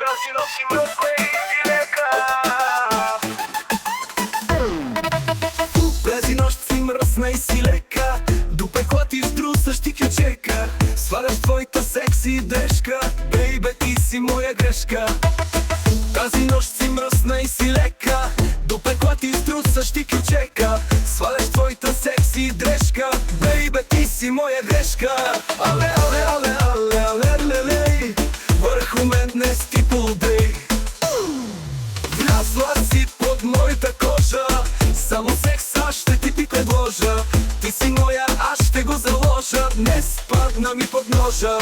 Тази нощ си мръсна и лека. Тази нощ си мръсна и си лека. До пекла ти вдруса ще кючека. Сваляш твоята секси дрежка. Бейбе, ти си моя грешка. Тази нощ си мръсна и си лека. До пекла ти вдруса ще кючека. Сваляш твоята секси дрежка. Бейбе, ти си моя грешка. Але, але, але, але, але, лелей. Върху мен днес ти полудей. Влязла си под моята кожа. Само секса ще ти предложа. Ти си моя, аз ще го заложа. Днес падна ми под ножа.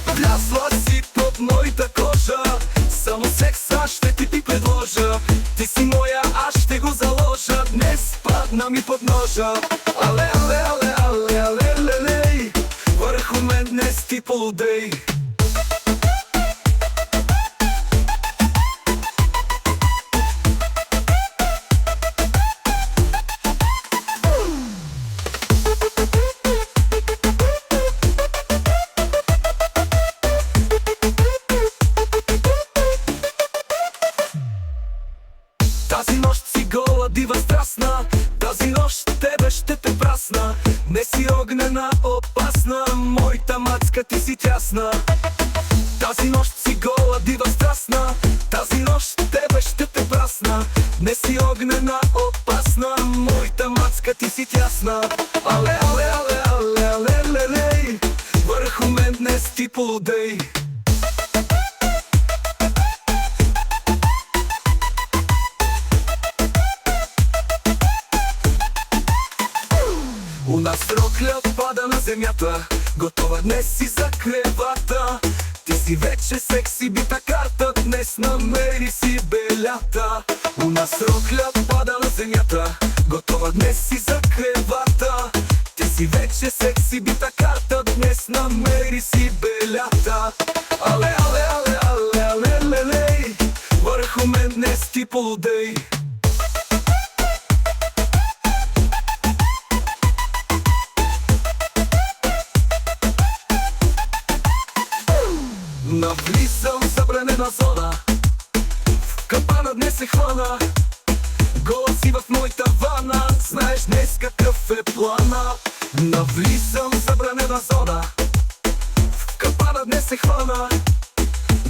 Влязла си под моята кожа. Само секса ще ти предложа. Ти си моя, аз ще го заложа. Днес падна ми под ножа. Але, але, але, але, але, лелей. Върху мен днес ти полудей. Тази нощ си гола, дива, страстна. Тази нощ тебе ще те прасна. Не си огнена, опасна. Моята мацка, ти си тясна. Тази нощ си гола, дива, страстна. Тази нощ тебе ще те прасна. Не си огнена, опасна. Моята мацка, ти си тясна. Але, але, але, але, але, лелей. Върху мен днес ти полудей. У нас рокля пада на земята. Готова днес си за кревата. Ти си вече секси бита карта. Днес намери си белята. У нас рокля пада на земята. Готова днес си за кревата. Ти си вече секси бита карта. Днес намери си белята. Але, але, але, але, але, лелей. Върху мен днес ти полудей. Навлизам в забранена зона. В капана днес се хвана. Гола си в моята вана. Знаеш днес какъв е плана. Навлизам в забранена зона. В капана днес се хвана.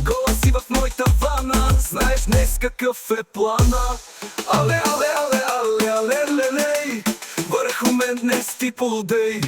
Гола си в моята вана. Знаеш днес какъв е плана. Але, але, але, але, але, лелей. Върху мен днес ти полудей.